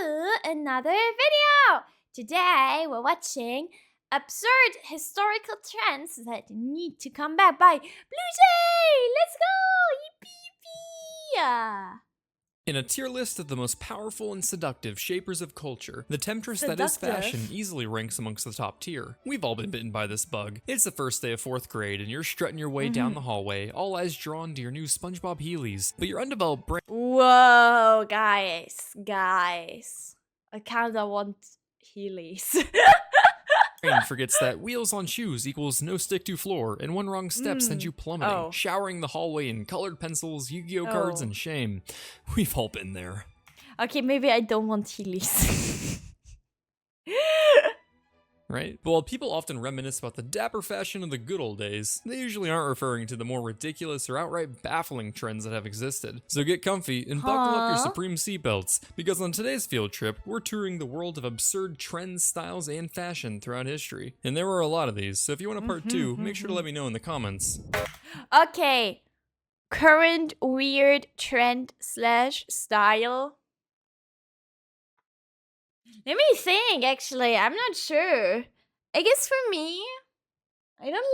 to another video. Today we're watching absurd historical trends that need to come back by BlueJay. Let's go! Yippee! In a tier list of the most powerful and seductive shapers of culture, the temptress that is fashion easily ranks amongst the top tier. We've all been bitten by this bug. It's the first day of 4th grade and you're strutting your way down the hallway, all eyes drawn to your new SpongeBob Heelys, but your undeveloped brain— Whoa, guys. I kinda want Heelys. forgets that wheels on shoes equals no stick to floor, and one wrong step sends you plummeting, showering the hallway in colored pencils, Yu-Gi-Oh cards, and shame. We've all been there. Okay, maybe I don't want Heelys. Right? But while people often reminisce about the dapper fashion of the good old days, they usually aren't referring to the more ridiculous or outright baffling trends that have existed. So get comfy and buckle up your Supreme seatbelts, because on today's field trip, we're touring the world of absurd trends, styles, and fashion throughout history. And there were a lot of these, so if you want a part 2, make sure to let me know in the comments. Okay. Current weird trend / style. Let me think, actually. I'm not sure. I guess for me, I don't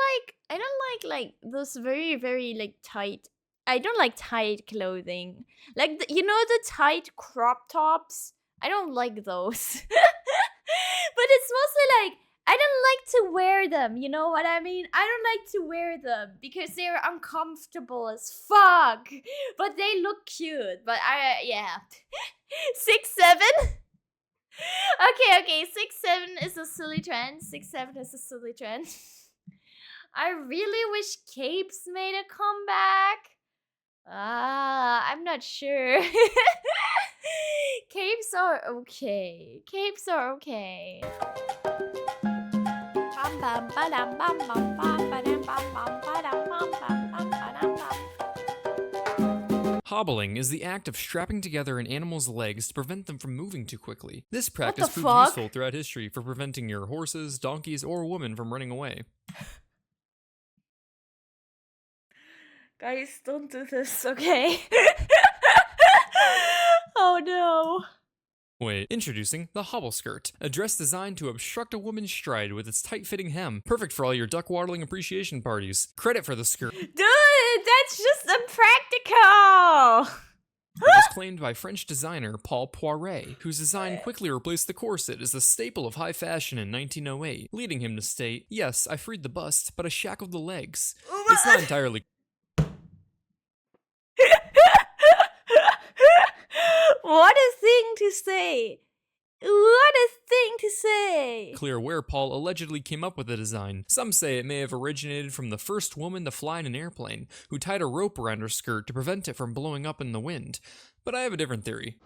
like those very like tight. I don't like tight clothing. Like you know the tight crop tops? I don't like those. But it's mostly like I don't like to wear them, you know what I mean? I don't like to wear them because they're uncomfortable as fuck. But they look cute. But yeah. 6'7"? Okay, 6'7" is a silly trend. 6'7" is a silly trend. I really wish capes made a comeback. I'm not sure. Capes are okay. Bam bam ba-dam bam bam bam ba-dam bam bam ba-dam bam bam bam ba-dam bam. Hobbling is the act of strapping together an animal's legs to prevent them from moving too quickly. This practice proved useful throughout history for preventing your horses, donkeys, or a woman from running away. Guys, don't do this, okay? Oh no. Wait, introducing the hobble skirt, a dress designed to obstruct a woman's stride with its tight-fitting hem. Perfect for all your duck waddling appreciation parties. Credit for the skirt— Dude, that's just impractical! was claimed by French designer Paul Poiret, whose design quickly replaced the corset as a staple of high fashion in 1908, leading him to state, "Yes, I freed the bust, but I shackled the legs." It's not entirely— What a thing to say! What a thing to say! clear where Paul allegedly came up with the design. Some say it may have originated from the first woman to fly in an airplane, who tied a rope around her skirt to prevent it from blowing up in the wind. But I have a different theory.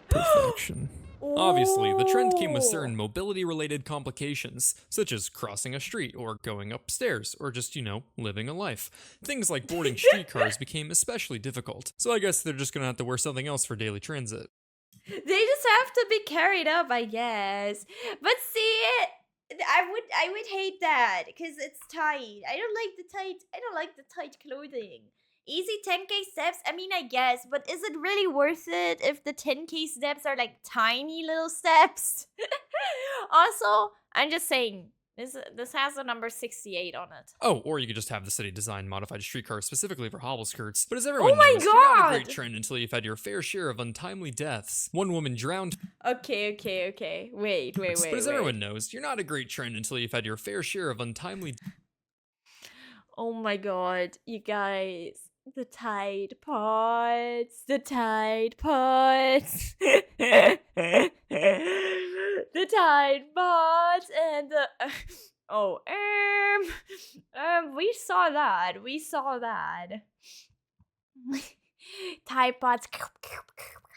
Perfection. Obviously, the trend came with certain mobility-related complications, such as crossing a street, or going upstairs, or just, living a life. Things like boarding streetcars became especially difficult, so I guess they're just gonna have to wear something else for daily transit. They just have to be carried up, I guess. But see, I would hate that, because it's tight. I don't like the tight clothing. Easy 10k steps, I mean, I guess, but is it really worth it if the 10k steps are like tiny little steps? Also, I'm just saying, this has a number 68 on it. Oh, or you could just have the city design modified streetcar specifically for hobble skirts. But as everyone my knows, you're not a God! great trend until you've had your fair share of untimely deaths. One woman drowned— Okay. Wait. But as everyone knows, you're not a great trend until you've had your fair share of untimely— Oh my God, you guys. The Tide Pods. The Tide Pods. The Tide Pods and the we saw that. Tide Pods.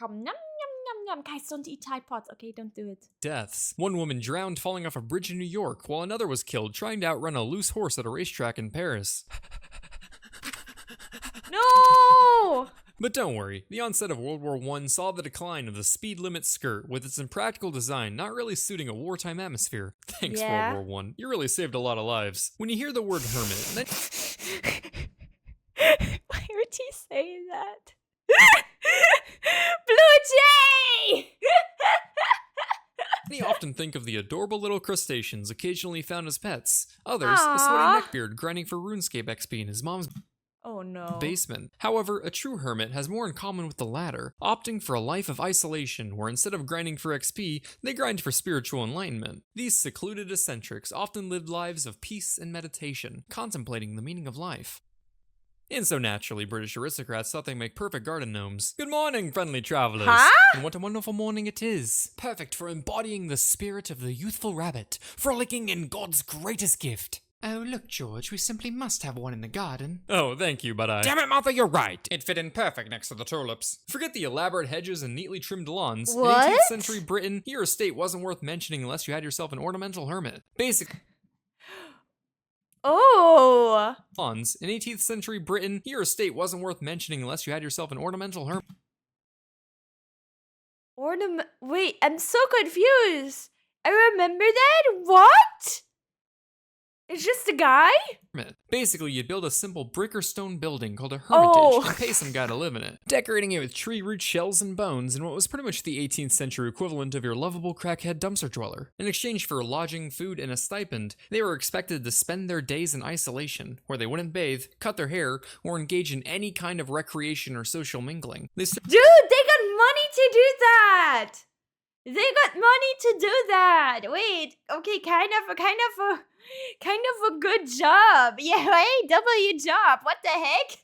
Nom, nom, nom, nom. Guys, don't eat Tide Pods. Okay, don't do it. deaths. One woman drowned falling off a bridge in New York, while another was killed trying to outrun a loose horse at a racetrack in Paris. No! But don't worry, the onset of World War I saw the decline of the speed limit skirt, with its impractical design not really suiting a wartime atmosphere. Thanks, World War I. You really saved a lot of lives. When you hear the word hermit— Why would he say that? BlueJay! often think of the adorable little crustaceans occasionally found as pets. Others, a sweaty neckbeard grinding for RuneScape XP in his mom's basement. However, a true hermit has more in common with the latter, opting for a life of isolation where instead of grinding for XP, they grind for spiritual enlightenment. These secluded eccentrics often lived lives of peace and meditation, contemplating the meaning of life. And so naturally, British aristocrats thought they make perfect garden gnomes. Good morning, friendly travelers. And what a wonderful morning it is. Perfect for embodying the spirit of the youthful rabbit, frolicking in God's greatest gift. Oh, look, George, we simply must have one in the garden. Oh, thank you, but Damn it, Martha, you're right. It fit in perfect next to the tulips. Forget the elaborate hedges and neatly trimmed lawns. What? In 18th century Britain, your estate wasn't worth mentioning unless you had yourself an ornamental hermit. Basically, Oh. lawns. In 18th century Britain, your estate wasn't worth mentioning unless you had yourself an ornamental hermit. Wait, I'm so confused. I remember that? What? It's just a guy? Basically, you'd build a simple brick or stone building called a hermitage and pay some guy to live in it, decorating it with tree root shells and bones in what was pretty much the 18th century equivalent of your lovable crackhead dumpster dweller. In exchange for lodging, food, and a stipend, they were expected to spend their days in isolation, where they wouldn't bathe, cut their hair, or engage in any kind of recreation or social mingling. Dude, they got money to do that! They got money to do that! Wait, okay, kind of a good job. Yeah, right? W job. What the heck?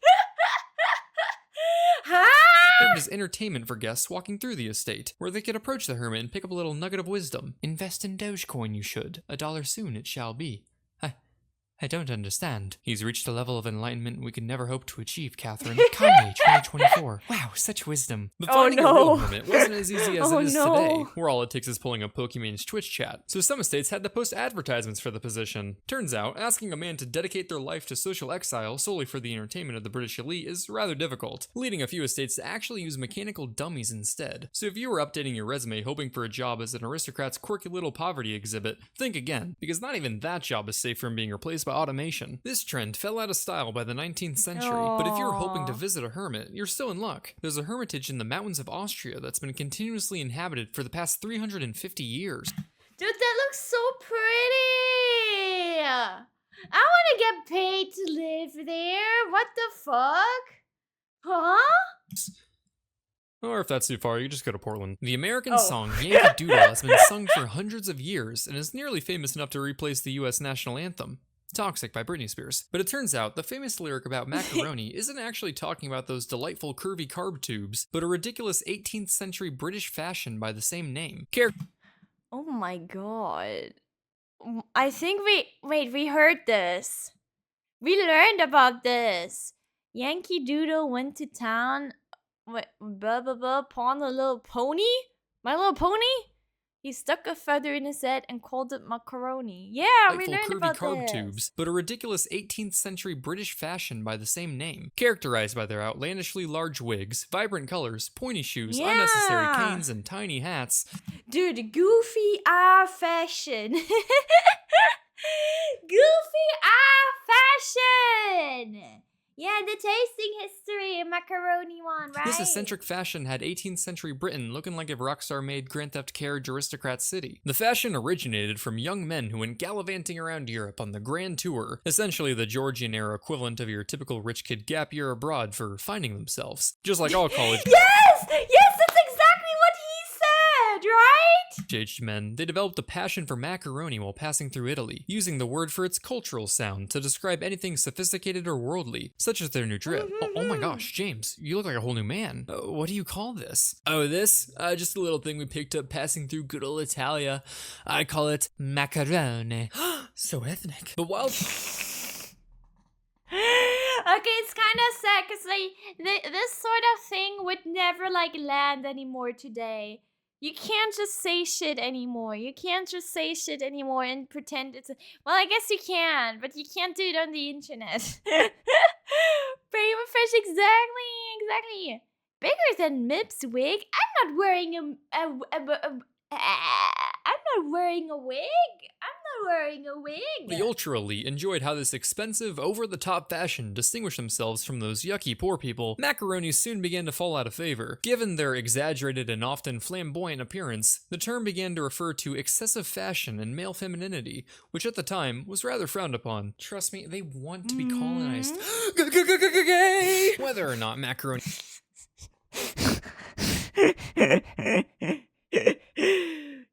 Served as entertainment for guests walking through the estate, where they could approach the hermit and pick up a little nugget of wisdom. Invest in Dogecoin, you should. $1 soon it shall be. I don't understand. He's reached a level of enlightenment we could never hope to achieve, Catherine. Kanye, 2024. Wow, such wisdom. But finding a real hermit wasn't as easy as it is today, where all it takes is pulling up Pokemon's Twitch chat. So some estates had to post advertisements for the position. Turns out, asking a man to dedicate their life to social exile solely for the entertainment of the British elite is rather difficult, leading a few estates to actually use mechanical dummies instead. So if you were updating your resume hoping for a job as an aristocrat's quirky little poverty exhibit, think again, because not even that job is safe from being replaced by automation. This trend fell out of style by the 19th century, but if you're hoping to visit a hermit, you're still in luck. There's a hermitage in the mountains of Austria that's been continuously inhabited for the past 350 years. Dude, that looks so pretty! I want to get paid to live there. What the fuck? Huh? Or if that's too far, you just go to Portland. The American song Yankee Doodle has been sung for hundreds of years and is nearly famous enough to replace the US national anthem, Toxic by Britney Spears. But it turns out the famous lyric about macaroni isn't actually talking about those delightful curvy carb tubes, but a ridiculous 18th century British fashion by the same name. Oh my god. I think we heard this. We learned about this. Yankee Doodle went to town, blah blah blah, pawn a little pony? My Little Pony? He stuck a feather in his head and called it macaroni. Yeah, we learned about curvy carb this. tubes, but a ridiculous 18th century British fashion by the same name, characterized by their outlandishly large wigs, vibrant colors, pointy shoes, unnecessary canes, and tiny hats. Dude, goofy fashion. Goofy fashion. Yeah, the tasting history of macaroni one, right? This eccentric fashion had 18th century Britain looking like if Rockstar made Grand Theft Carriage Aristocrat City. The fashion originated from young men who went gallivanting around Europe on the Grand Tour, essentially the Georgian era equivalent of your typical rich kid gap year abroad for finding themselves. Just like all college Yes, that's exactly what he said, right? aged men, they developed a passion for macaroni while passing through Italy, using the word for its cultural sound to describe anything sophisticated or worldly, such as their new drip. Oh my gosh, James, you look like a whole new man. What do you call this? Oh, this? Just a little thing we picked up passing through good old Italia. I call it macaroni. So ethnic. But while... Okay, it's kind of sad because this sort of thing would never land anymore today. You can't just say shit anymore. You can't just say shit anymore and pretend it's well, I guess you can, but you can't do it on the internet. Brain fish, exactly. Bigger than Mip's wig. I'm not wearing a wig. I'm not wearing a wig. The ultra elite enjoyed how this expensive, over-the-top fashion distinguished themselves from those yucky poor people. Macaronis soon began to fall out of favor. Given their exaggerated and often flamboyant appearance, the term began to refer to excessive fashion and male femininity, which at the time was rather frowned upon. Trust me, they want to be colonized. Gay! Whether or not macaroni...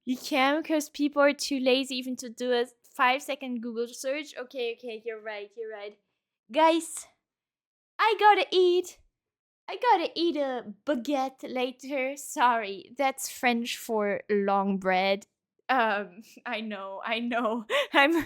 You can't because people are too lazy even to do a 5-second Google search. Okay, you're right. Guys, I gotta eat a baguette later. Sorry, that's French for long bread. I know. I'm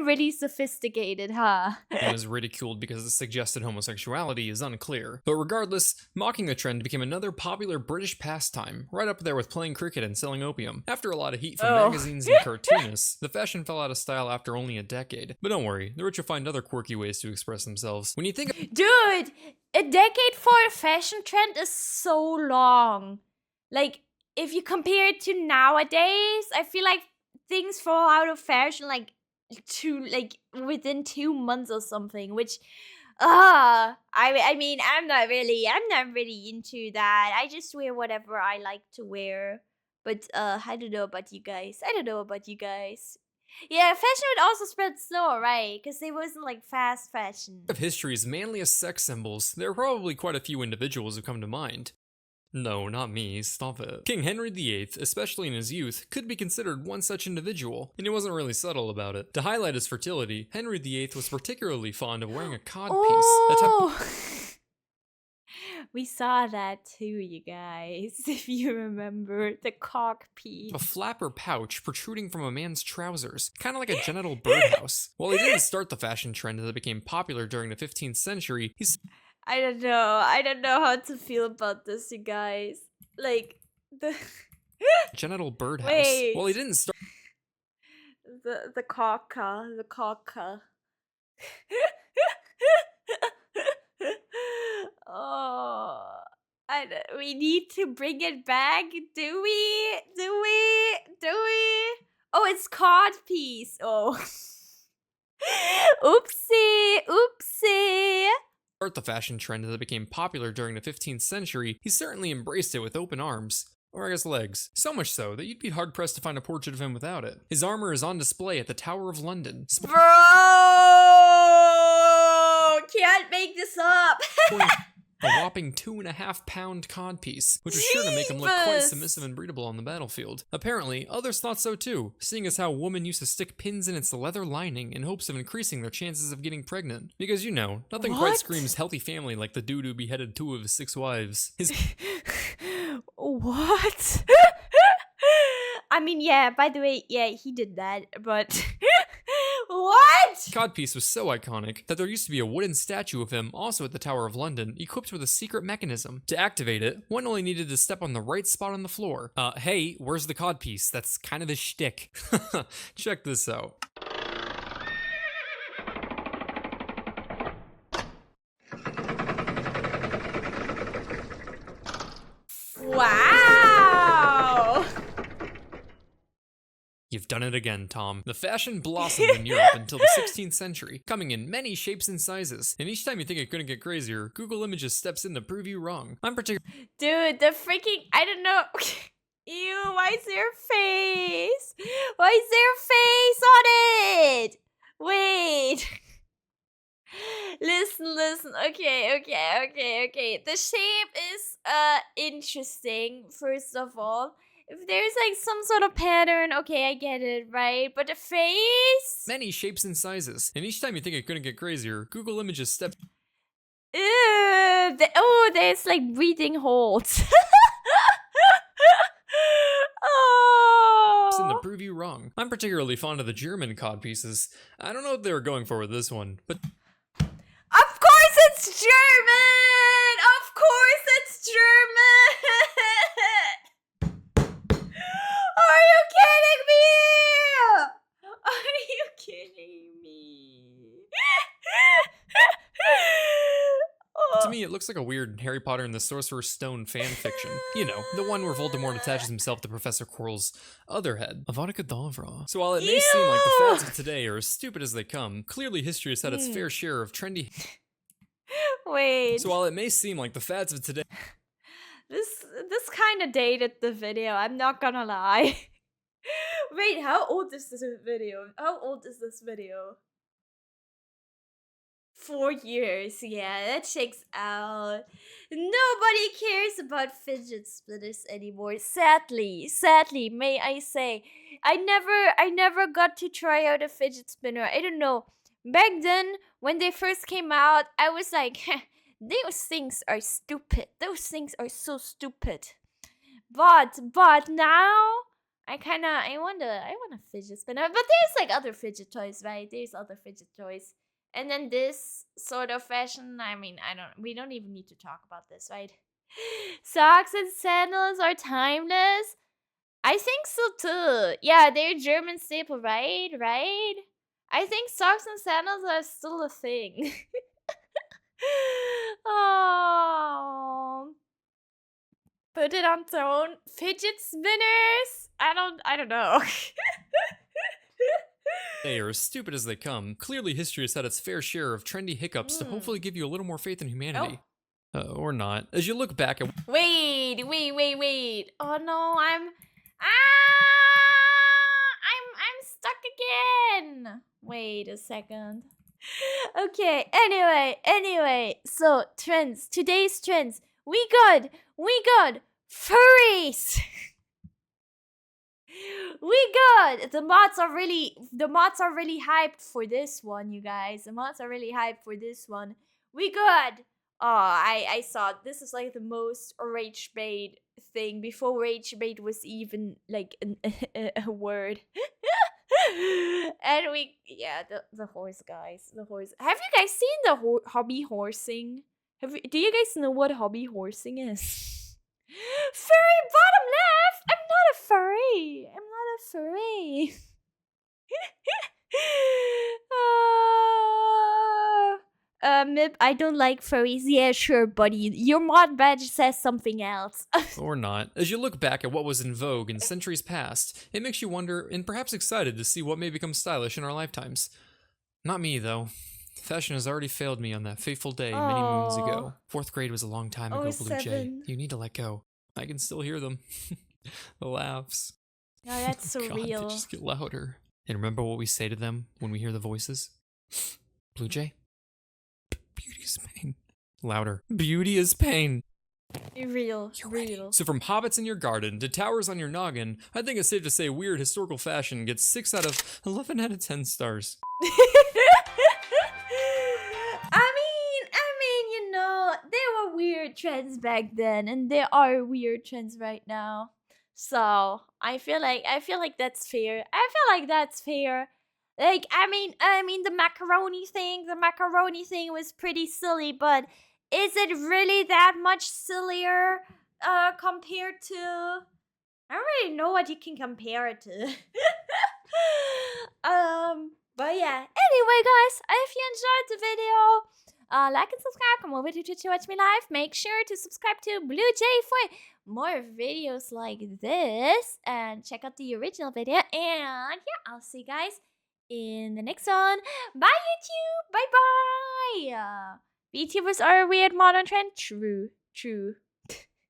really sophisticated, huh? and was ridiculed because it suggested homosexuality is unclear. But regardless, mocking the trend became another popular British pastime, right up there with playing cricket and selling opium. After a lot of heat from magazines and cartoonists, the fashion fell out of style after only a decade. But don't worry, the rich will find other quirky ways to express themselves. When you think of— Dude, a decade for a fashion trend is so long. Like, if you compare it to nowadays, I feel like things fall out of fashion within 2 months or something, which I mean, I'm not really into that. I just wear whatever I like to wear. But I don't know about you guys. Yeah, fashion would also spread slower, right? Because it wasn't like fast fashion. Of history's manliest sex symbols, there are probably quite a few individuals who come to mind. No, not me, stop it. King Henry VIII, especially in his youth, could be considered one such individual, and he wasn't really subtle about it. To highlight his fertility, Henry VIII was particularly fond of wearing a codpiece. We saw that too, you guys, if you remember, the cock piece. A flap or pouch protruding from a man's trousers, kind of like a genital birdhouse. While he didn't start the fashion trend that became popular during the 15th century, he's— I don't know how to feel about this, you guys. Like, the genital birdhouse. Wait. Well, he didn't start the caca. Oh, we need to bring it back. Do we? Oh, it's cod piece. Oh. Oopsie. Start the fashion trend that became popular during the 15th century, he certainly embraced it with open arms. Or I guess legs. So much so that you'd be hard-pressed to find a portrait of him without it. His armor is on display at the Tower of London. Bro! Can't make this up! A whopping 2.5-pound codpiece, which was sure to make him look quite submissive and breedable on the battlefield. Apparently, others thought so too, seeing as how women used to stick pins in its leather lining in hopes of increasing their chances of getting pregnant. Because you know, nothing quite screams healthy family like the dude who beheaded 2 of his 6 wives. What? I mean, yeah, by the way, yeah, he did that, but... What? Codpiece was so iconic that there used to be a wooden statue of him also at the Tower of London, equipped with a secret mechanism. To activate it, one only needed to step on the right spot on the floor. Hey, where's the codpiece? That's kind of his shtick. Check this out. Wow! You've done it again, Tom. The fashion blossomed in Europe until the 16th century, coming in many shapes and sizes. And each time you think it couldn't get crazier, Google Images steps in to prove you wrong. Dude, the freaking, I don't know. Ew, why is there a face? Why is there a face on it? Wait. Listen. Okay. The shape is interesting, first of all. If there's like some sort of pattern, okay, I get it, right? But the face? Many shapes and sizes. And each time you think it couldn't get crazier, Google Images steps... Ew, there's like breathing holes. in to prove you wrong. I'm particularly fond of the German codpieces. I don't know what they were going for with this one, but... Of course it's German! Of course it's German! Are you kidding me? Are you kidding me? To me, it looks looks like a weird Harry Potter and the Sorcerer's Stone fan fiction. You know, the one where Voldemort attaches himself to Professor Quirrell's other head. Avada Kedavra. So while it may seem like the fads of today are as stupid as they come, clearly history has had its fair share of trendy... Wait. So while it may seem like the fads of today... This kind of dated the video, I'm not gonna lie. Wait, how old is this video? How old is this video? 4 years, yeah, that checks out. Nobody cares about fidget spinners anymore. Sadly, may I say. I never got to try out a fidget spinner. I don't know. Back then, when they first came out, I was like, those things are stupid. Those things are so stupid. But now, I want a fidget spinner. But there's like other fidget toys, right? There's other fidget toys. And then this sort of fashion, I mean, we don't even need to talk about this, right? Socks and sandals are timeless. I think so too. Yeah, they're German staple, right? I think socks and sandals are still a thing. Oh. Put it on throne. Fidget spinners? I don't know. They are as stupid as they come. Clearly history has had its fair share of trendy hiccups to hopefully give you a little more faith in humanity. Or not. As you look back at... Wait. Oh no, I'm stuck again. Wait a second. Okay, anyway. So, trends. Today's trends. We got furries. We got the mods are really hyped for this one, you guys. The mods are really hyped for this one. We got I saw this is like the most rage bait thing before rage bait was even like a word. And the horse, guys. The horse. Have you guys seen the hobby horsing? Do you guys know what hobby horsing is? Furry bottom left! I'm not a furry. Mip, I don't like furries. Yeah, sure, buddy. Your mod badge says something else. Or not. As you look back at what was in vogue in centuries past, it makes you wonder and perhaps excited to see what may become stylish in our lifetimes. Not me, though. Fashion has already failed me on that fateful day many moons ago. 4th grade was a long time ago, BlueJay. You need to let go. I can still hear them. The laughs. Oh, that's so God, real. They just get louder. And remember what we say to them when we hear the voices? BlueJay? Beauty is pain. Louder. Beauty is pain. Real. So from hobbits in your garden to towers on your noggin, I think it's safe to say weird historical fashion gets 6 out of 11 out of 10 stars. I mean, you know, there were weird trends back then, and there are weird trends right now. So I feel like that's fair. Like, I mean, the macaroni thing was pretty silly, but is it really that much sillier compared to... I don't really know what you can compare it to. But yeah. Anyway, guys, if you enjoyed the video, like and subscribe. Come over to Twitch to watch me live. Make sure to subscribe to BlueJay for more videos like this, and check out the original video. And yeah, I'll see you guys in the next one. Bye, YouTube. Bye. VTubers are a weird modern trend. True.